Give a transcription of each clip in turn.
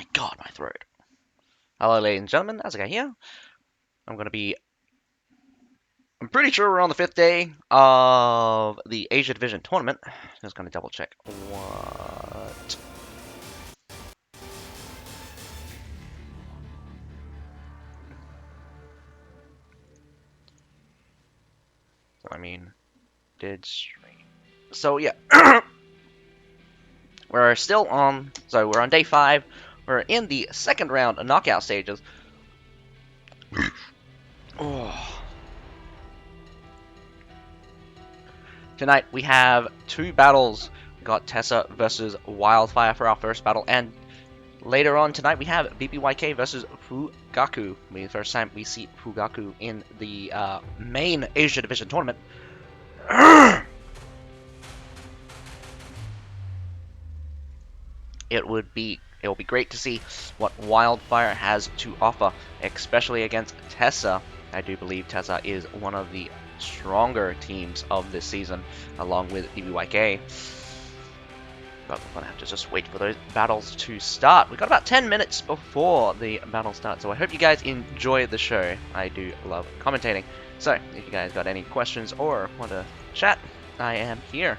my god, my throat. Hello, ladies and gentlemen, as I got here, I'm pretty sure we're on the 5th day of the Asia Division tournament. Just gonna double check what. I mean, did stream. So, yeah. We're still on, so we're on day 5. We're in the second round of knockout stages. Oh. Tonight we have 2 battles. We got Tessa versus Wildfire for our first battle, and later on tonight we have BBYK versus Fugaku. The first time we see Fugaku in the main Asia Division tournament. It will be great to see what Wildfire has to offer, especially against Tessa. I do believe Tessa is one of the stronger teams of this season, along with BBYK. But we're gonna have to just wait for those battles to start. We've got about 10 minutes before the battle starts, so I hope you guys enjoy the show. I do love commentating. So, if you guys got any questions or want to chat, I am here.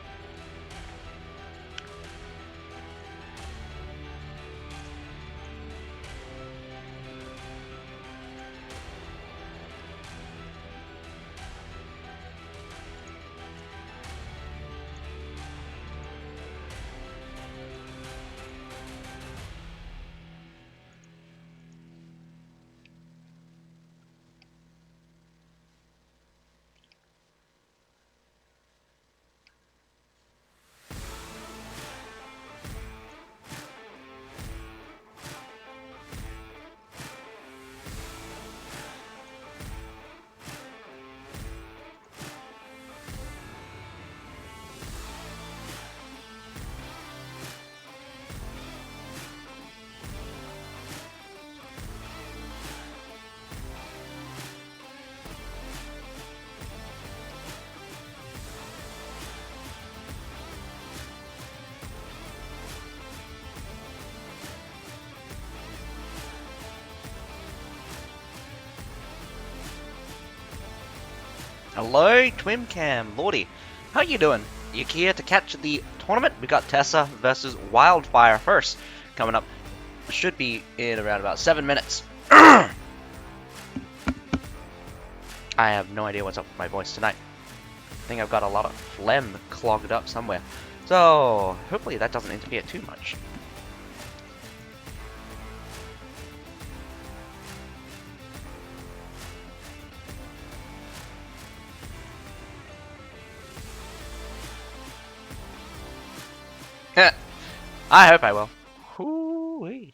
Hello, Twimcam, Lordy. How you doing? You here to catch the tournament? We got Tessa versus Wildfire first. Coming up, should be in around about 7 minutes. I have no idea what's up with my voice tonight. I think I've got a lot of phlegm clogged up somewhere. So, hopefully that doesn't interfere too much. I hope I will. Hoo-wee.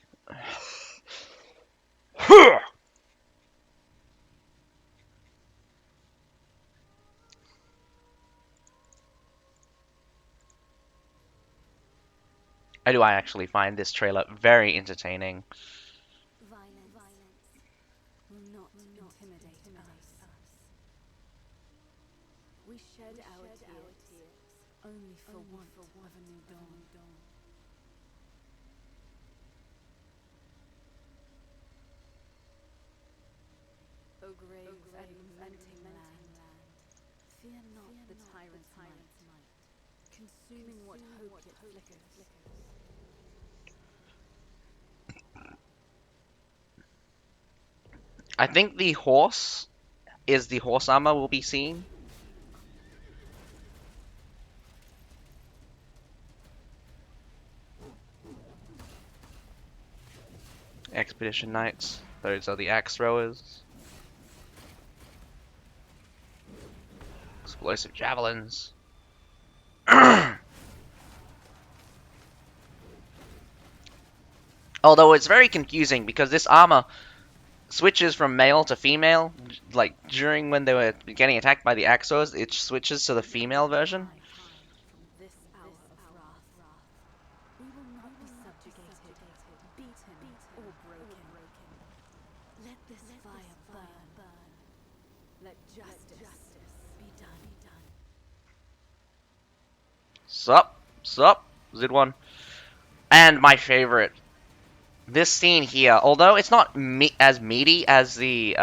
I actually find this trailer very entertaining. Violence will not intimidate us. We shed our tears only for want of a new dawn. O grave and lamenting land, fear not the tyrant's might, consuming what hope yet flickers. I think the horse is the horse armor we'll be seeing. Expedition Knights. Those are the axe throwers. Explosive javelins. Although it's very confusing because this armor switches from male to female. Like during when they were getting attacked by the Axos, it switches to the female version. This hour of wrath, we will not be subjugated, beaten, or broken. Let this fire burn. Let justice be done. Sup, Zid1. And my favorite this scene here, although it's not as meaty as the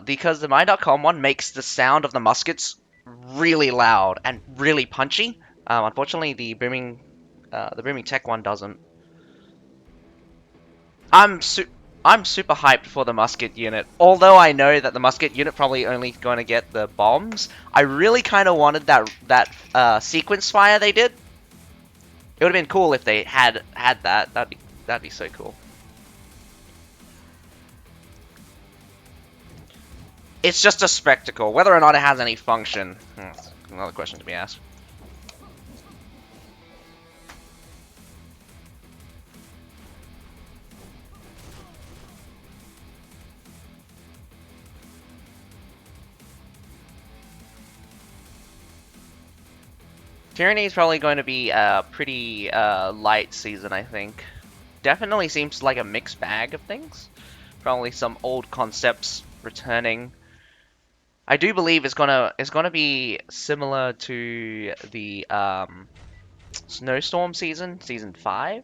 because the Mine.com one makes the sound of the muskets really loud and really punchy. Unfortunately, the booming tech one doesn't. I'm su I'm super hyped for the musket unit. Although I know that the musket unit probably only going to get the bombs, I really kind of wanted that sequence fire they did. It would have been cool if they had that. That'd be so cool. It's just a spectacle. Whether or not it has any function, that's another question to be asked. Tyranny is probably going to be a pretty light season, I think. Definitely seems like a mixed bag of things. Probably some old concepts returning. I do believe it's gonna be similar to the Snowstorm season, season 5.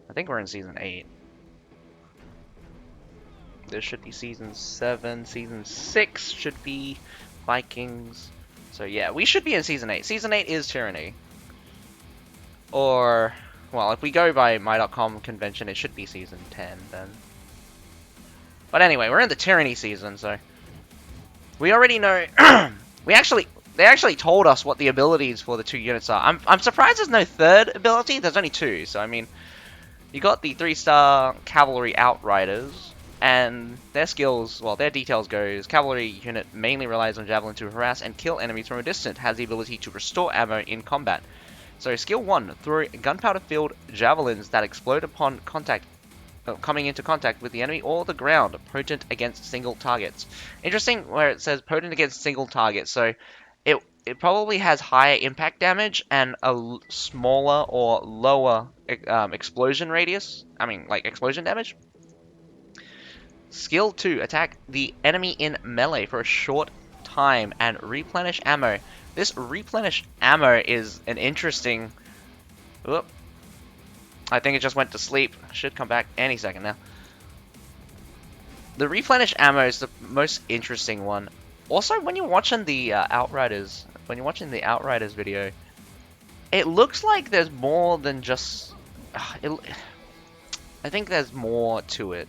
I think we're in season 8. This should be season 7. Season 6 should be Vikings. So yeah, we should be in season 8. Season 8 is Tyranny. Or, well, if we go by my.com convention, it should be season 10 then. But anyway, we're in the Tyranny season, so we already know. They actually told us what the abilities for the two units are. I'm surprised there's no third ability. There's only two, so I mean, you got the 3-star cavalry outriders, and their skills, well, their details goes, cavalry unit mainly relies on javelin to harass and kill enemies from a distance, has the ability to restore ammo in combat. So skill 1, throw gunpowder-filled javelins that explode upon coming into contact with the enemy or the ground, potent against single targets. Interesting where it says potent against single targets, so it probably has higher impact damage and a smaller or lower explosion radius. I mean, like explosion damage. Skill 2, attack the enemy in melee for a short time and replenish ammo. This replenish ammo is an interesting... Whoop. I think it just went to sleep. Should come back any second now. The replenish ammo is the most interesting one. Also, when you're watching the Outriders, video, it looks like there's more than just. I think there's more to it.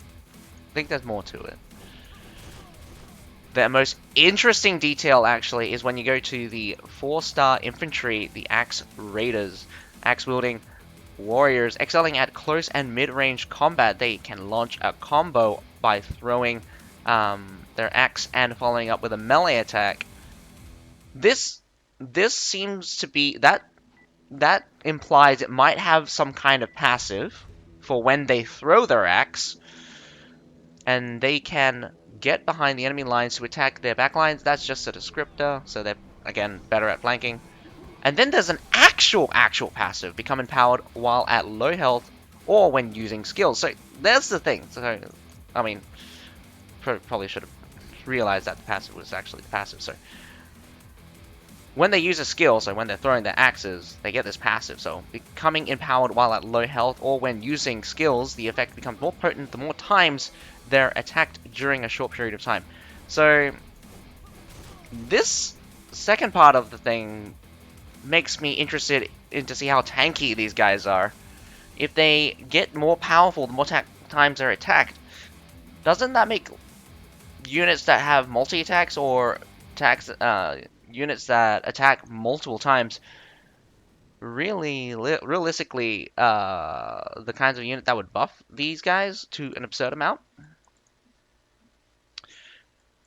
The most interesting detail, actually, is when you go to the 4-star infantry, the Axe Raiders, axe-wielding warriors excelling at close and mid-range combat. They can launch a combo by throwing their axe and following up with a melee attack. This seems to be that implies it might have some kind of passive for when they throw their axe, and they can get behind the enemy lines to attack their backlines. That's just a descriptor, so they're again better at flanking. And then there's an actual passive, become empowered while at low health or when using skills. So there's the thing. So, I mean, probably should have realized that the passive was actually the passive. So when they use a skill, so when they're throwing their axes, they get this passive. So becoming empowered while at low health or when using skills, the effect becomes more potent the more times they're attacked during a short period of time. So this second part of the thing makes me interested in to see how tanky these guys are. If they get more powerful the more times they're attacked, doesn't that make units that have multi-attacks or units that attack multiple times really realistically the kinds of unit that would buff these guys to an absurd amount?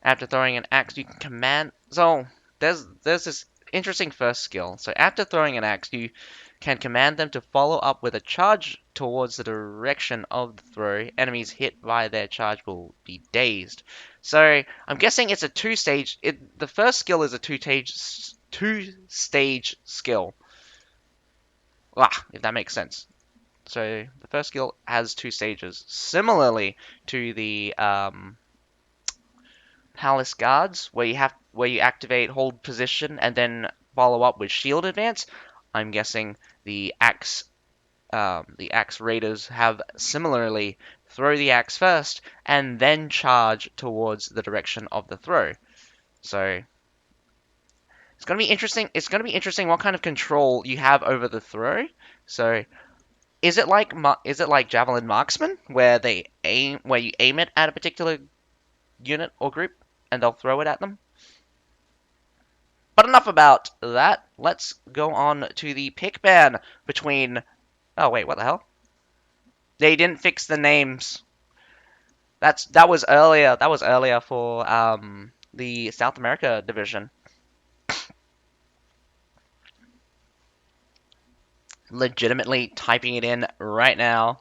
After throwing an axe, you can command. So there's this interesting first skill. So after throwing an axe, you can command them to follow up with a charge towards the direction of the throw. Enemies hit by their charge will be dazed. So I'm guessing it's a two-stage. The first skill is a two-stage skill. If that makes sense. So the first skill has 2 stages, similarly to the Palace Guards, where you activate hold position and then follow up with shield advance. I'm guessing the axe raiders have similarly throw the axe first and then charge towards the direction of the throw. So it's going to be interesting. It's going to be interesting what kind of control you have over the throw. So is it like javelin marksman where you aim it at a particular unit or group and they'll throw it at them? But enough about that. Let's go on to the pick ban between. Oh wait, what the hell? They didn't fix the names. That was earlier. That was earlier for the South America division. Legitimately typing it in right now.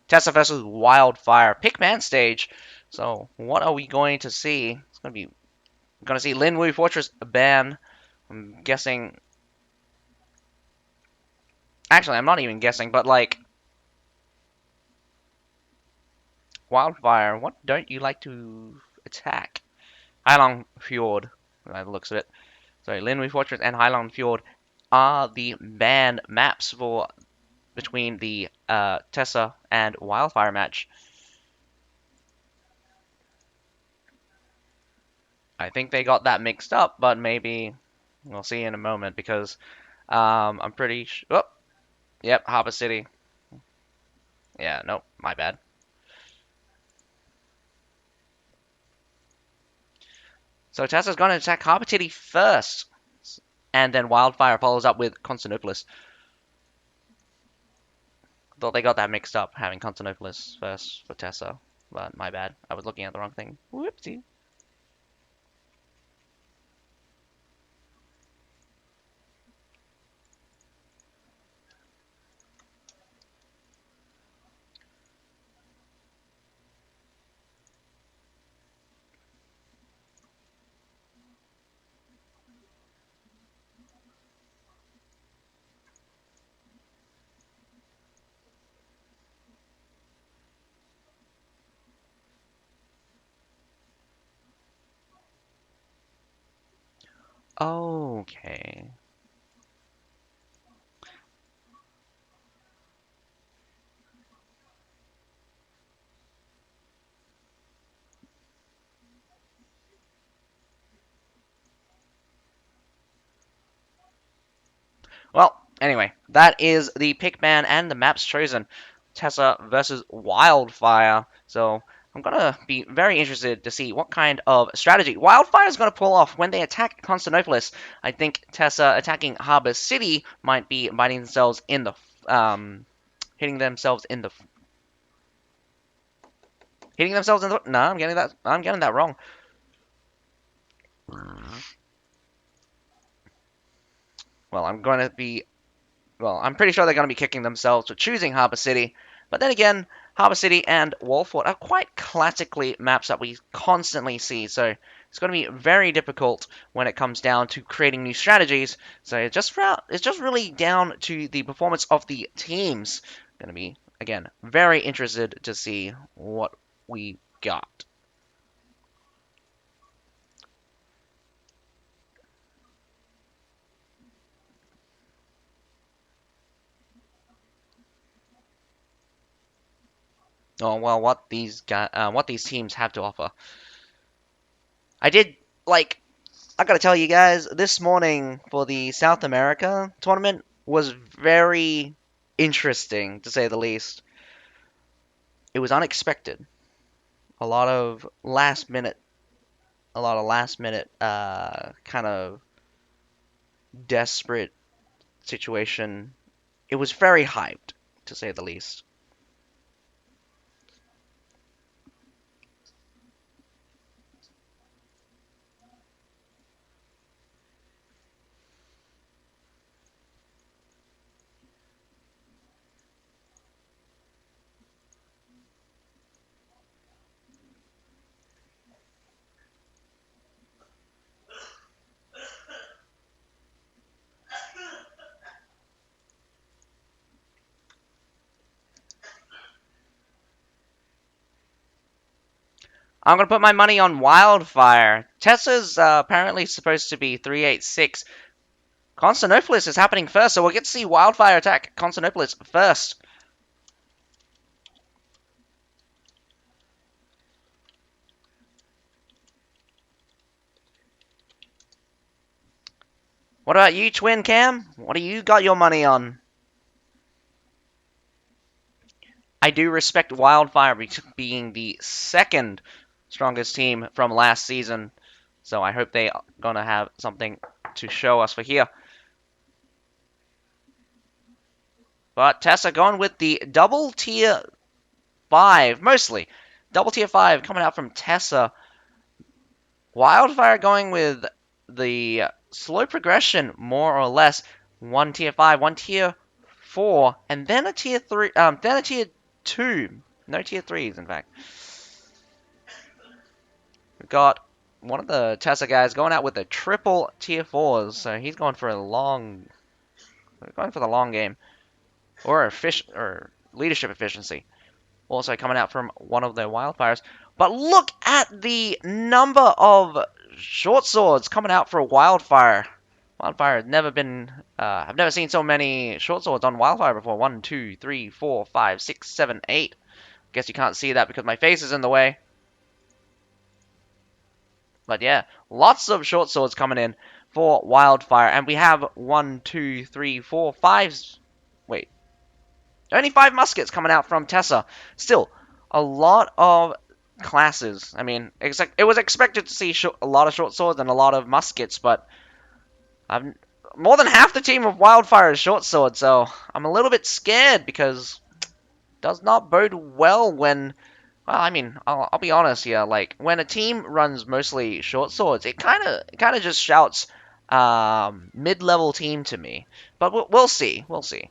Tessa versus Wildfire Pickman stage. So what are we going to see? It's gonna see Linwu Fortress ban. I'm guessing. Actually, I'm not even guessing, but like Wildfire. What don't you like to attack? Heilong Fjord. By the looks of it. Sorry, Linwu Fortress and Heilong Fjord are the banned maps for between the Tessa and Wildfire match. I think they got that mixed up, but maybe we'll see in a moment because I'm pretty sure. Oh, yep, Harbor City. Yeah, nope, my bad. So Tessa's going to attack Harbor City first, and then Wildfire follows up with Constantinopolis. Thought they got that mixed up, having Constantinopolis first for Tessa, but my bad. I was looking at the wrong thing. Whoopsie. Okay. Well, anyway, that is the pick ban and the maps chosen. Tessa versus Wildfire. So I'm gonna be very interested to see what kind of strategy Wildfire is gonna pull off when they attack Constantinopolis. I think Tessa attacking Harbor City might be biting themselves in the hitting themselves in the hitting themselves in the. No, I'm getting that. I'm getting that wrong. Well, I'm going to be well, I'm pretty sure they're going to be kicking themselves for choosing Harbor City. But then again, Harbor City and Walford are quite classically maps that we constantly see. So it's going to be very difficult when it comes down to creating new strategies. So it's just really down to the performance of the teams. Going to be again very interested to see what we got. Oh well, what these teams have to offer. I did like I gotta tell you guys, this morning for the South America tournament was very interesting, to say the least. It was unexpected. A lot of last minute, kind of desperate situation. It was very hyped, to say the least. I'm gonna put my money on Wildfire. Tessa's apparently supposed to be 386. Constantinopolis is happening first, so we'll get to see Wildfire attack Constantinopolis first. What about you, Twin Cam? What do you got your money on? I do respect Wildfire being the second strongest team from last season, so I hope they are gonna have something to show us for here. But Tessa going with the double tier 5, mostly. Double tier 5 coming out from Tessa. Wildfire going with the slow progression, more or less. One tier 5, one tier 4, and then a tier 3, then a tier 2. No tier 3s, in fact. We've got one of the Tessa guys going out with the triple tier 4s, so he's going for the long game. Or leadership efficiency. Also coming out from one of the wildfires. But look at the number of short swords coming out for Wildfire. Wildfire has never been. I've never seen so many short swords on Wildfire before. 1, 2, 3, 4, 5, 6, 7, 8. Guess you can't see that because my face is in the way. But yeah, lots of short swords coming in for Wildfire. And we have 1, 2, 3, 4, 5. Wait. Only 5 muskets coming out from Tessa. Still, a lot of classes. I mean, it was expected to see a lot of short swords and a lot of muskets, but more than half the team of Wildfire is short swords, so I'm a little bit scared because it does not bode well when. Well, I mean, I'll be honest here. Like when a team runs mostly short swords, it kind of just shouts mid-level team to me. But we'll see. We'll see.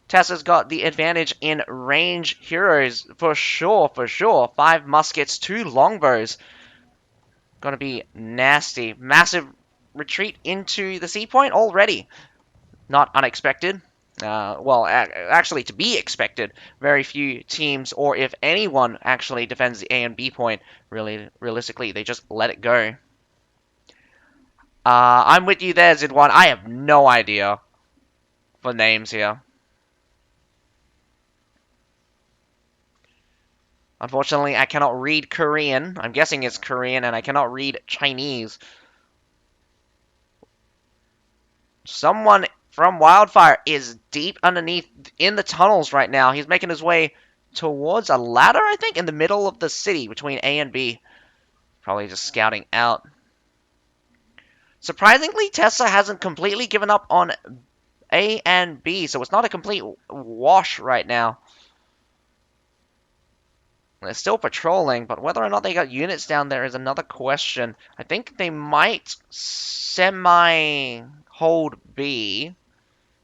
Tessa's got the advantage in range heroes for sure, for sure. 5 muskets, 2 longbows. Gonna be nasty. Massive retreat into the sea point already. Not unexpected. Well, actually, to be expected. Very few teams, or if anyone, actually defends the A and B point. Really, realistically, they just let it go. I'm with you there, Zidwan. I have no idea for names here. Unfortunately, I cannot read Korean. I'm guessing it's Korean, and I cannot read Chinese. Someone from Wildfire is deep underneath in the tunnels right now. He's making his way towards a ladder, I think, in the middle of the city between A and B. Probably just scouting out. Surprisingly, Tessa hasn't completely given up on A and B, so it's not a complete wash right now. They're still patrolling, but whether or not they got units down there is another question. I think they might semi-hold B.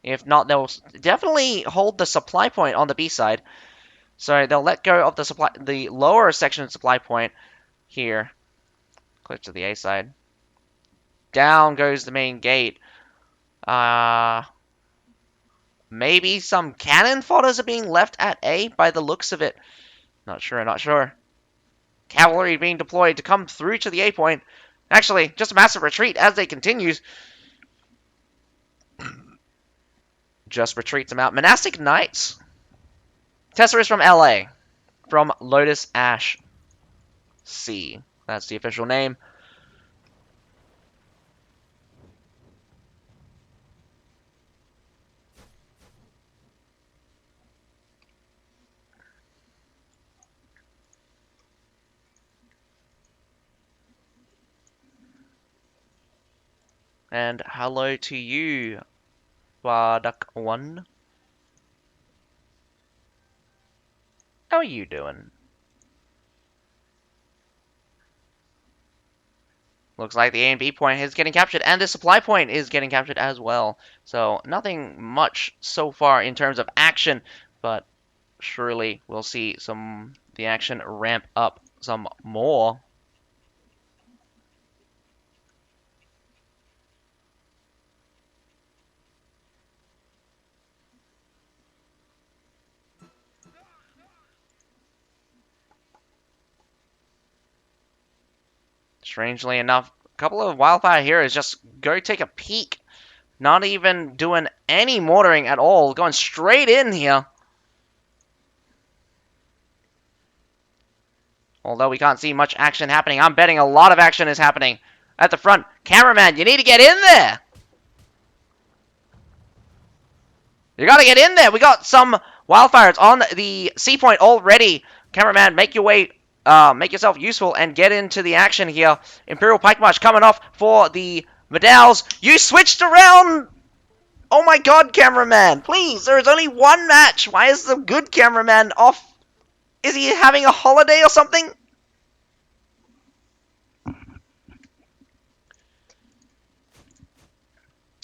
If not, they'll definitely hold the supply point on the B side. So they'll let go of the lower section supply point here. Click to the A side. Down goes the main gate. Maybe some cannon fodders are being left at A by the looks of it. Not sure, not sure. Cavalry being deployed to come through to the A point. Actually, just a massive retreat as they continue. Just retreats them out. Monastic Knights. Tessa is from LA. From Lotus Ash C. That's the official name. And hello to you, Barduck1. How are you doing? Looks like the A and B point is getting captured, and the supply point is getting captured as well. So nothing much so far in terms of action, but surely we'll see the action ramp up some more. Strangely enough, a couple of Wildfire heroes just go take a peek Not even doing any mortaring at all. Going straight in here. Although we can't see much action happening. I'm betting a lot of action is happening at the front. Cameraman, you need to get in there. You gotta get in there. We got some wildfires on the C point already. Cameraman, make your way, make yourself useful and get into the action here. Imperial Pike March coming off for the medals. You switched around. Oh my god, cameraman. Please, there is only one match. Why is the good cameraman off? Is he having a holiday or something?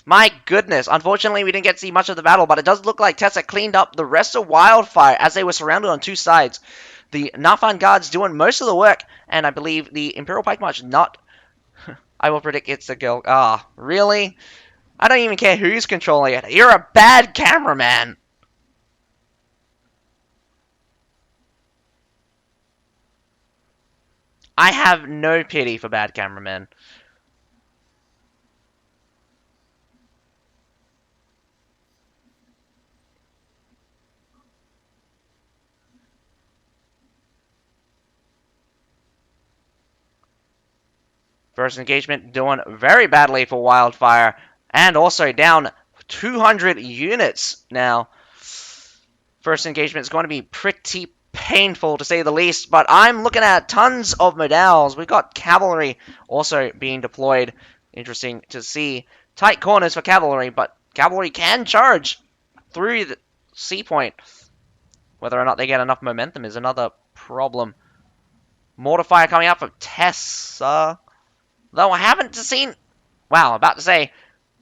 My goodness. Unfortunately, we didn't get to see much of the battle, but it does look like Tessa cleaned up the rest of Wildfire as they were surrounded on two sides. The Nafan guards doing most of the work, and I believe the Imperial Pike March not... I will predict it's the girl. Ah, really? I don't even care who's controlling it. You're a bad cameraman. I have no pity for bad cameramen. First engagement doing very badly for Wildfire, and also down 200 units now. First engagement is going to be pretty painful to say the least, but I'm looking at tons of medals. We've got cavalry also being deployed. Interesting to see. Tight corners for cavalry, but cavalry can charge through the C point. Whether or not they get enough momentum is another problem. Mortar fire coming up from Tessa. Though I haven't seen... Wow, about to say,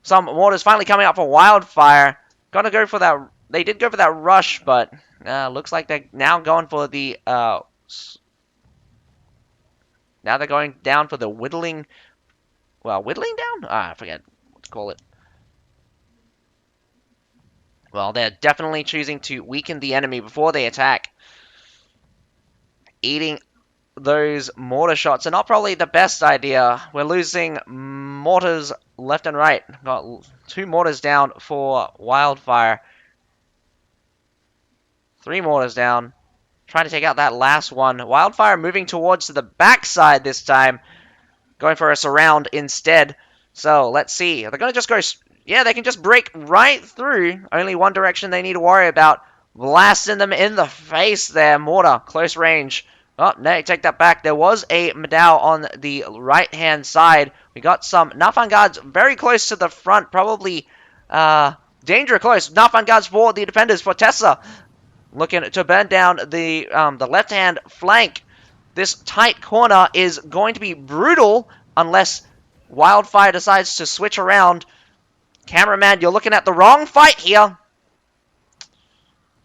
some mortars finally coming up for Wildfire. Gonna go for that... They did go for that rush, but looks like they're now going for the... now they're going down for the whittling... Well, whittling down? I forget what to call it. Well, they're definitely choosing to weaken the enemy before they attack. Eating those mortar shots are not probably the best idea. We're losing mortars left and right. Got 2 mortars down for Wildfire. 3 mortars down. Trying to take out that last one. Wildfire moving towards the backside this time. Going for a surround instead. So, let's see. They're going to just go... Yeah, they can just break right through. Only one direction they need to worry about. Blasting them in the face there. Mortar, close range. Oh, no, take that back. There was a medal on the right-hand side. We got some Nafan guards very close to the front. Probably danger close. Nafan guards for the defenders for Tessa. Looking to burn down the left-hand flank. This tight corner is going to be brutal unless Wildfire decides to switch around. Cameraman, you're looking at the wrong fight here.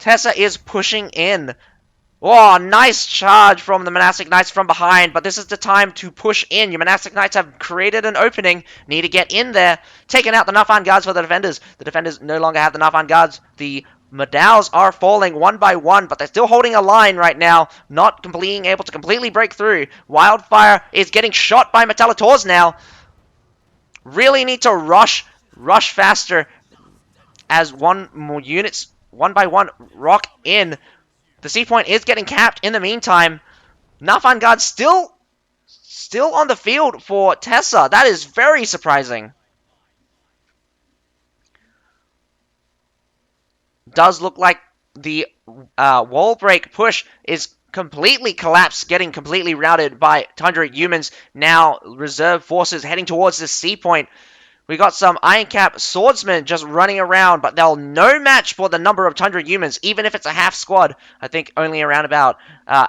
Tessa is pushing in. Oh, nice charge from the Monastic Knights from behind, but this is the time to push in. Your Monastic Knights have created an opening, need to get in there, taking out the Nafan guards for the defenders. The defenders no longer have the Nafan guards. The medals are falling one by one, but they're still holding a line right now, not being able to completely break through. Wildfire is getting shot by Metallators now. Really need to rush faster as more units, one by one, rock in. The C point is getting capped in the meantime. Nafan guard still on the field for Tessa. That is very surprising. Does look like the wall break push is completely collapsed, getting completely routed by Tundra humans. Now reserve forces heading towards the C point. We got some Iron Cap swordsmen just running around, but they'll no match for the number of Tundra humans, even if it's a half squad. I think only around about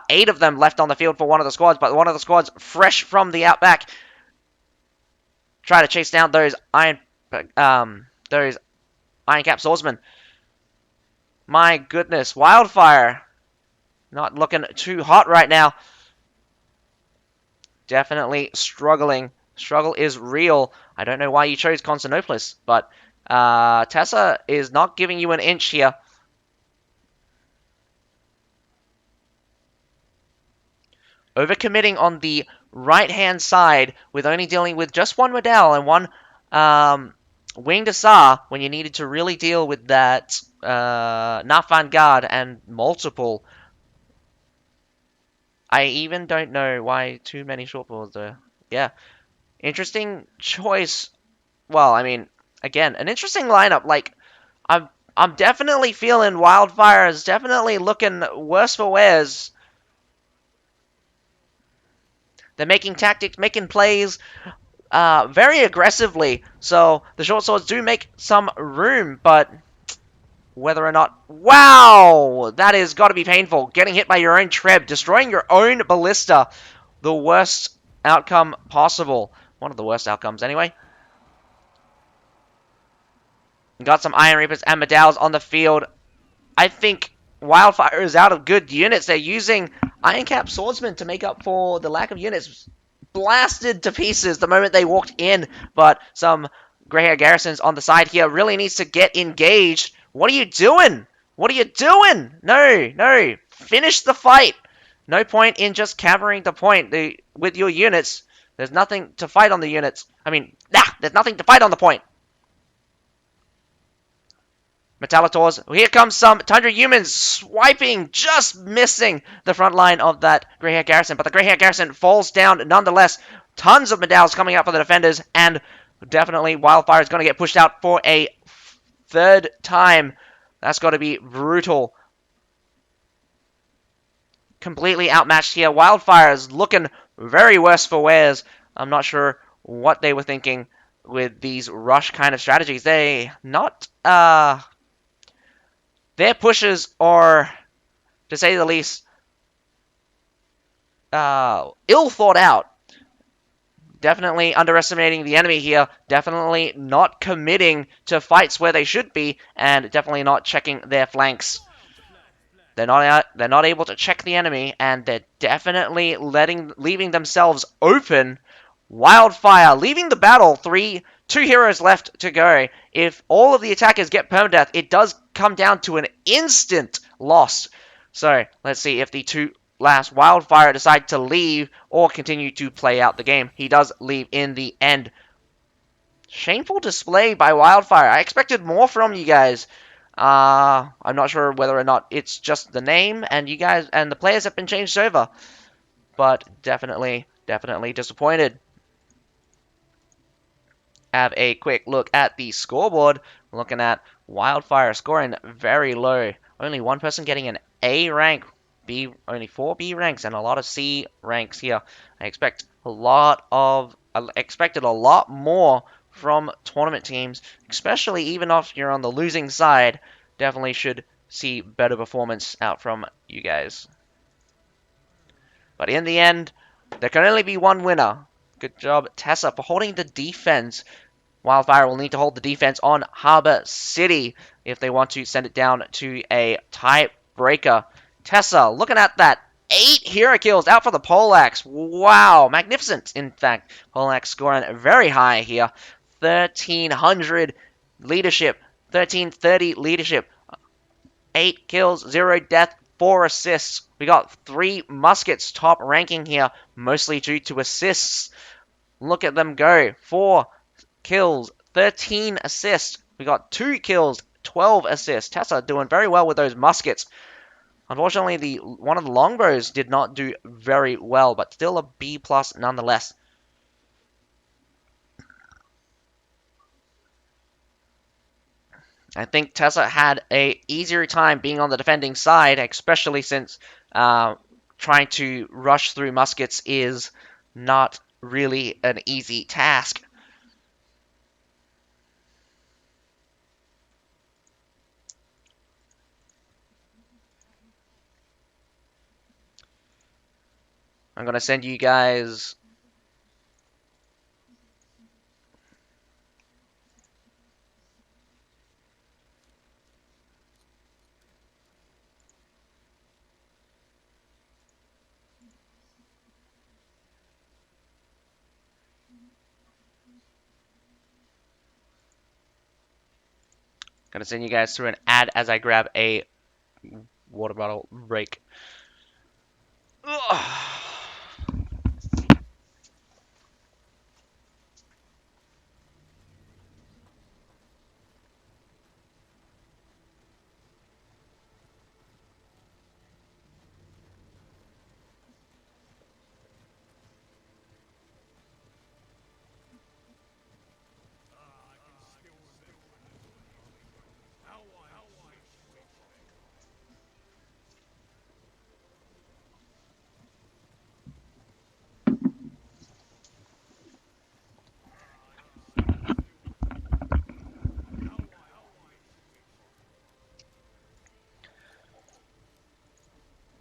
8 of them left on the field for one of the squads, but one of the squads fresh from the outback. Try to chase down those Iron Cap swordsmen. My goodness, Wildfire not looking too hot right now. Definitely struggling. Struggle is real. I don't know why you chose Constantinopolis, but Tessa is not giving you an inch here. Overcommitting on the right-hand side with only dealing with just one medal and one Winged Asar, when you needed to really deal with that Nafan Guard and multiple. I even don't know why too many shortfalls there. Yeah, interesting choice. Well, I mean, again, an interesting lineup. Like, I'm I'm definitely feeling Wildfire is definitely looking worse for wears. They're making tactics, making plays very aggressively. So the short swords do make some room, but whether or not... Wow! That has got to be painful. Getting hit by your own Treb, destroying your own Ballista. The worst outcome possible. One of the worst outcomes, anyway. Got some Iron Reapers and Medals on the field. I think Wildfire is out of good units. They're using Ironcap Swordsman to make up for the lack of units. Blasted to pieces the moment they walked in, but some Greyhair Garrisons on the side here really needs to get engaged. What are you doing? What are you doing? No, no. Finish the fight. No point in just covering the point with your units. There's nothing to fight on the units. I mean, there's nothing to fight on the point. Metallators. Here comes some Tundra humans swiping, just missing the front line of that Greyhair Garrison. But the Greyhair Garrison falls down nonetheless. Tons of medals coming out for the defenders, and definitely Wildfire is going to get pushed out for a third time. That's got to be brutal. Completely outmatched here. Wildfire is looking very worse for wears. I'm not sure what they were thinking with these rush kind of strategies. Their pushes are, to say the least, ill thought out. Definitely underestimating the enemy here. Definitely not committing to fights where they should be, and definitely not checking their flanks. They're not able to check the enemy, and they're definitely leaving themselves open. Wildfire leaving the battle. Two heroes left to go. If all of the attackers get permadeath, it does come down to an instant loss. So let's see if the two last Wildfire decide to leave or continue to play out the game. He does leave in the end. Shameful display by Wildfire. I expected more from you guys. I'm not sure whether or not it's just the name and you guys and the players have been changed over, but definitely disappointed. Have a quick look at the scoreboard. Looking at Wildfire scoring very low. Only one person getting an A rank. Only 4 B ranks and a lot of C ranks here. I expected a lot more from tournament teams, especially even if you're on the losing side. Definitely should see better performance out from you guys. But in the end, there can only be one winner. Good job, Tessa, for holding the defense. Wildfire will need to hold the defense on Harbor City if they want to send it down to a tiebreaker. Tessa, looking at that. 8 hero kills out for the Poleaxe. Wow, magnificent, in fact. Poleaxe scoring very high here. 1,300 leadership, 1,330 leadership. 8 kills, 0 death, 4 assists. We got 3 muskets top ranking here, mostly due to assists. Look at them go. 4 kills, 13 assists. We got 2 kills, 12 assists. Tessa doing very well with those muskets. Unfortunately, one of the longbows did not do very well, but still a B+ nonetheless. I think Tessa had a easier time being on the defending side, especially since trying to rush through muskets is not really an easy task. I'm going to send you guys... Gonna send you guys through an ad as I grab a water bottle break. Ugh.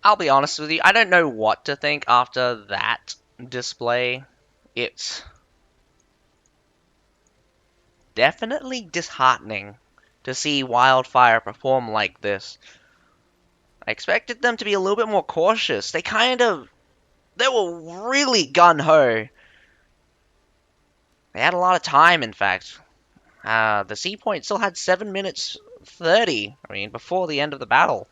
I'll be honest with you, I don't know what to think after that display. It's definitely disheartening to see Wildfire perform like this. I expected them to be a little bit more cautious. They were really gun-ho. They had a lot of time, in fact. The C point still had 7 minutes 30, I mean, before the end of the battle.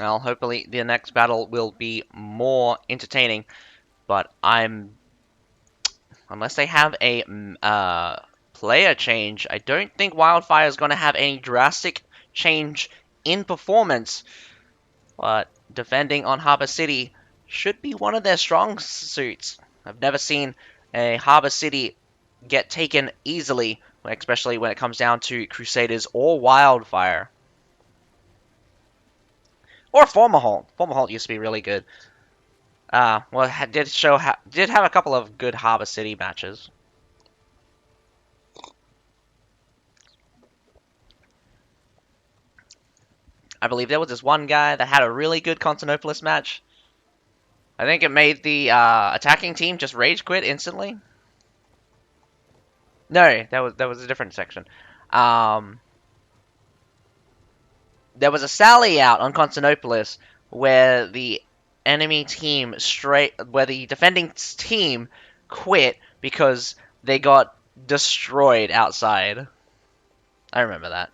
Well, hopefully the next battle will be more entertaining, but unless they have a player change, I don't think Wildfire is going to have any drastic change in performance. But defending on Harbor City should be one of their strong suits. I've never seen a Harbor City get taken easily, especially when it comes down to Crusaders or Wildfire. Or Formerhold. Formerhold used to be really good. Well, it did have a couple of good Harbor City matches. I believe there was this one guy that had a really good Constantinopolis match. I think it made the attacking team just rage quit instantly. No, that was a different section. Um, there was a sally out on Constantinopolis where the where the defending team quit because they got destroyed outside. I remember that.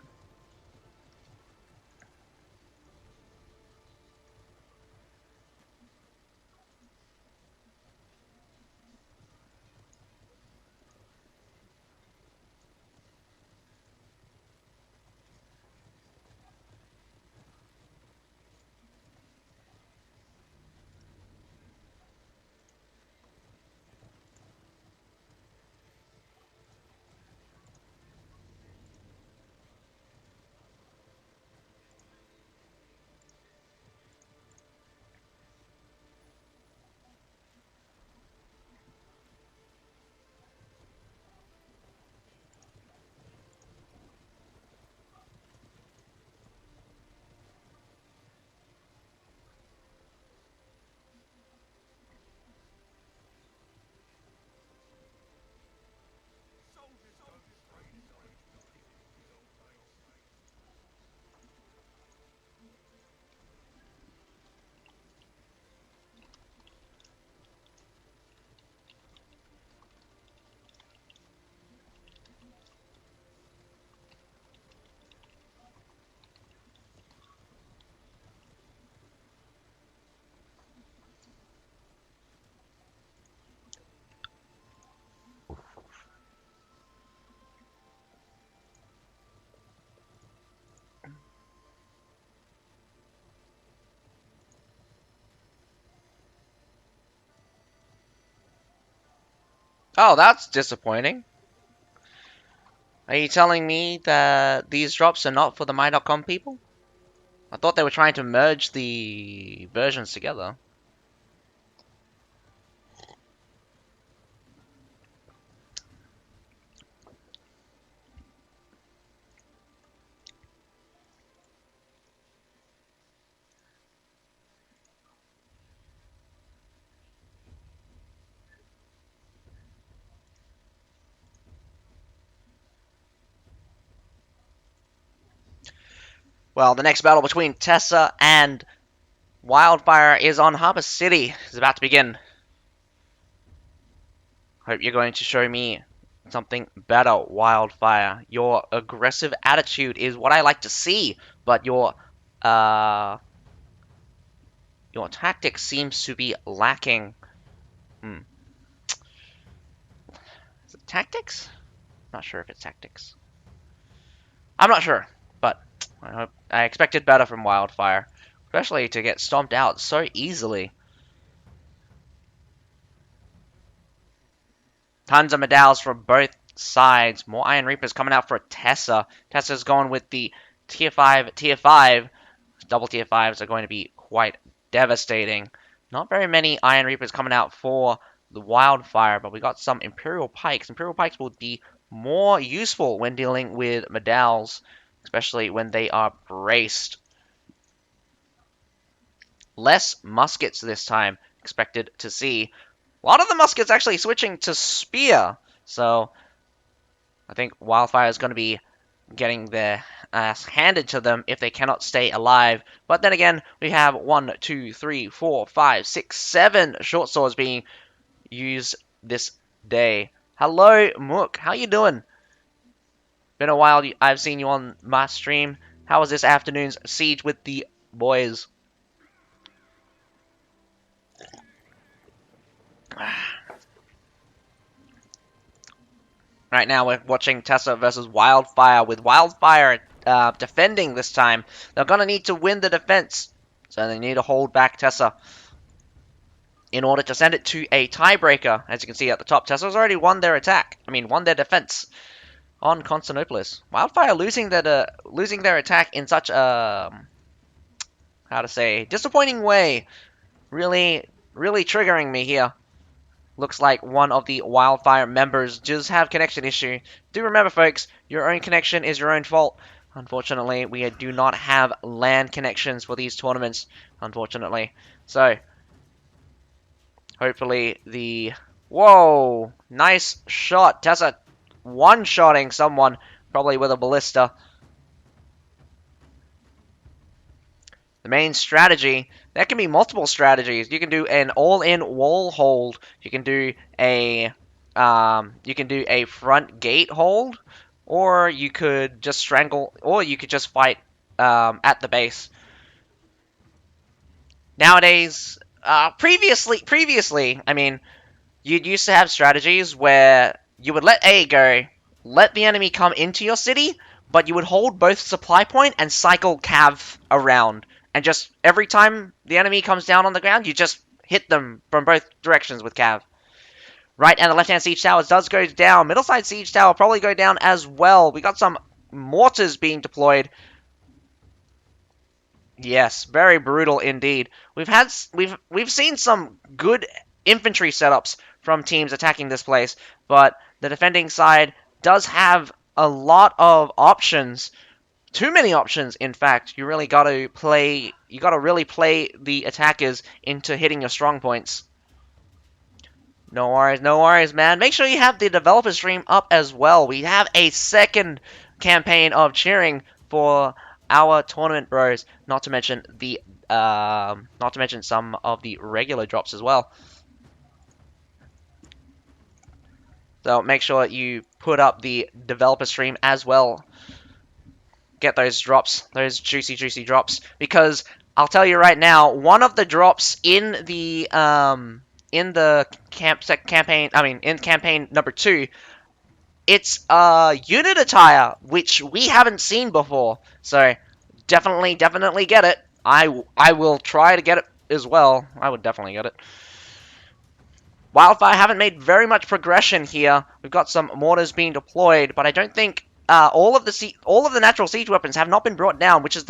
Oh, that's disappointing. Are you telling me that these drops are not for the My.com people? I thought they were trying to merge the versions together. Well, the next battle between Tessa and Wildfire is on Harbor City. It's about to begin. Hope you're going to show me something better, Wildfire. Your aggressive attitude is what I like to see, but uh your tactics seems to be lacking. Hmm. Is it tactics? Not sure if it's tactics. I'm not sure, but I expected better from Wildfire, especially to get stomped out so easily. Tons of medals from both sides. More Iron Reapers coming out for Tessa. Tessa's going with the tier 5, tier 5. Double tier 5s are going to be quite devastating. Not very many Iron Reapers coming out for the Wildfire, but we got some Imperial Pikes. Imperial Pikes will be more useful when dealing with medals, especially when they are braced. Less muskets this time, expected to see. A lot of the muskets actually switching to spear, so I think Wildfire is going to be getting their ass handed to them if they cannot stay alive. But then again, we have 1, 2, 3, 4, 5, 6, 7 short swords being used this day. Hello, Mook. How you doing? Been a while. I've seen you on my stream. How was this afternoon's siege with the boys? Right now, we're watching Tessa versus Wildfire, with Wildfire defending this time. They're going to need to win the defense, so they need to hold back Tessa in order to send it to a tiebreaker. As you can see at the top, Tessa's already won their attack. Won their defense on Constantinopolis. Wildfire losing their attack in such a disappointing way. Really, really triggering me here. Looks like one of the Wildfire members does have connection issue. Do remember, folks, your own connection is your own fault. Unfortunately, we do not have LAN connections for these tournaments, unfortunately. So, hopefully the... Whoa! Nice shot. Tessa one-shotting someone, probably with a ballista. The main strategy, there can be multiple strategies. You can do an all-in wall hold. You can do a front gate hold, or you could just strangle, or you could just fight at the base. Nowadays, previously, you'd used to have strategies where you would let A go, let the enemy come into your city, but you would hold both supply point and cycle cav around. And just every time the enemy comes down on the ground, you just hit them from both directions with cav. Right, and the left-hand siege tower does go down. Middle side siege tower probably go down as well. We got some mortars being deployed. Yes, very brutal indeed. We've seen some good infantry setups from teams attacking this place, but the defending side does have a lot of options. Too many options, in fact. You really got to really play the attackers into hitting your strong points. No worries, man. Make sure you have the developer stream up as well. We have a second campaign of cheering for our tournament bros. Not to mention some of the regular drops as well. So make sure you put up the developer stream as well. Get those drops, those juicy drops, because I'll tell you right now, one of the drops in the campaign number 2, it's unit attire, which we haven't seen before. So definitely get it. I will try to get it as well. I would definitely get it. Wildfire haven't made very much progression here. We've got some mortars being deployed, but I don't think all of the natural siege weapons have not been brought down, which is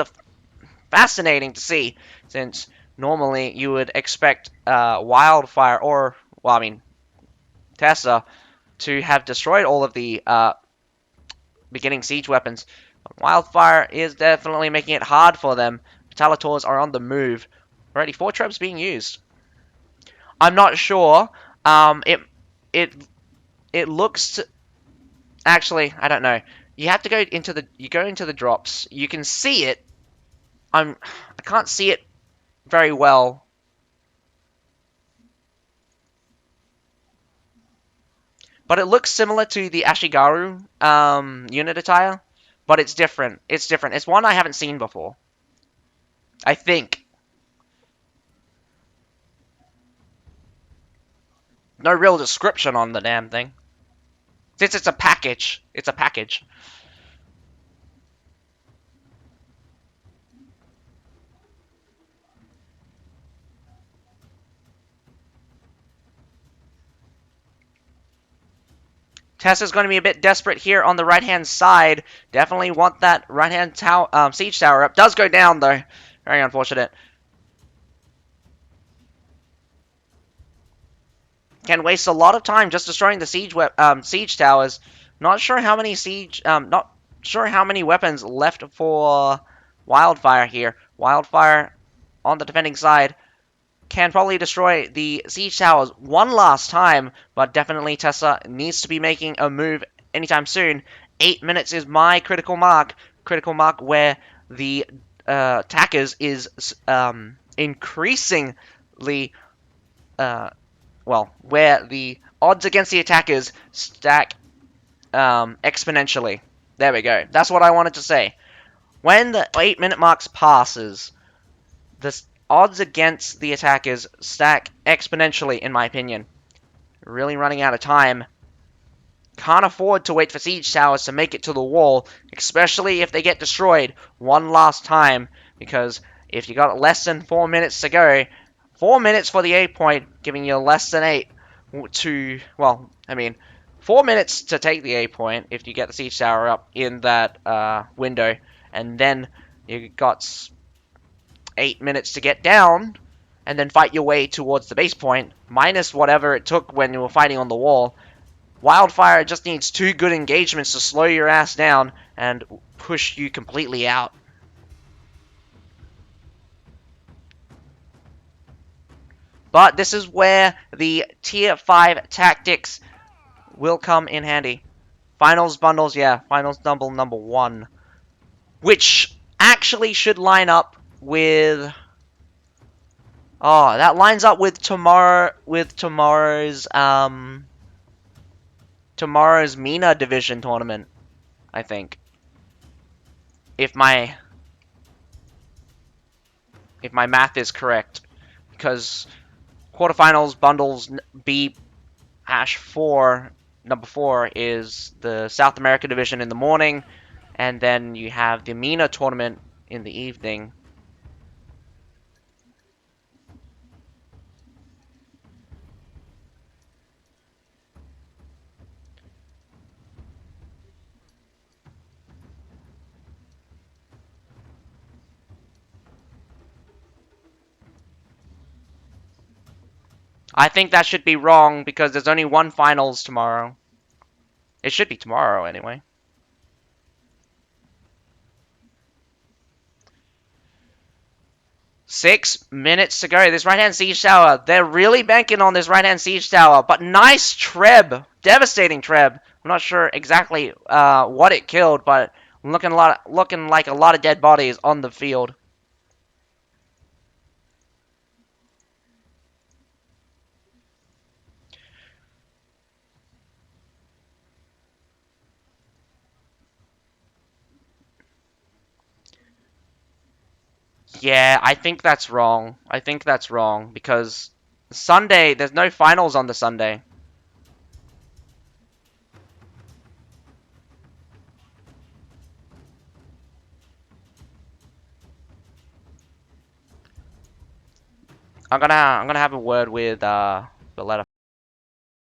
fascinating to see, since normally you would expect Wildfire or, Tessa to have destroyed all of the beginning siege weapons. Wildfire is definitely making it hard for them. Talitors are on the move. Already 4 traps being used. I'm not sure. It looks to... Actually, I don't know. You have to go into the drops. You can see it. I can't see it very well. But it looks similar to the Ashigaru unit attire, but it's different. It's different. It's one I haven't seen before, I think. No real description on the damn thing. Since it's a package. It's a package. Tessa's going to be a bit desperate here on the right-hand side. Definitely want that right-hand siege tower up. Does go down, though. Very unfortunate. Can waste a lot of time just destroying the siege towers. Not sure how many not sure how many weapons left for Wildfire here. Wildfire on the defending side can probably destroy the siege towers one last time, but definitely Tessa needs to be making a move anytime soon. 8 minutes is my critical mark where the attackers is increasingly where the odds against the attackers stack exponentially. There we go. That's what I wanted to say. When the 8-minute marks passes, the odds against the attackers stack exponentially, in my opinion. Really running out of time. Can't afford to wait for siege towers to make it to the wall, especially if they get destroyed one last time, because if you got less than 4 minutes to go, 4 minutes for the A point, giving you less than 8 to, well, I mean, 4 minutes to take the A point if you get the siege tower up in that window, and then you got 8 minutes to get down, and then fight your way towards the base point, minus whatever it took when you were fighting on the wall. Wildfire just needs 2 good engagements to slow your ass down and push you completely out. But this is where the tier 5 tactics will come in handy. Finals bundles, yeah, finals bundle number 1. Which actually should line up with... Oh, that lines up with tomorrow's MENA division tournament, I think. If my math is correct, because quarterfinals bundles B-4 number 4 is the South America division in the morning, and then you have the MENA tournament in the evening. I think that should be wrong because there's only one finals tomorrow. It should be tomorrow anyway. Six minutes to go. This right-hand siege tower. They're really banking on this right-hand siege tower. But nice treb. Devastating treb. I'm not sure exactly what it killed, but looking like a lot of dead bodies on the field. Yeah, I think that's wrong. I think that's wrong because Sunday, there's no finals on the Sunday. I'm gonna have a word with Valletta.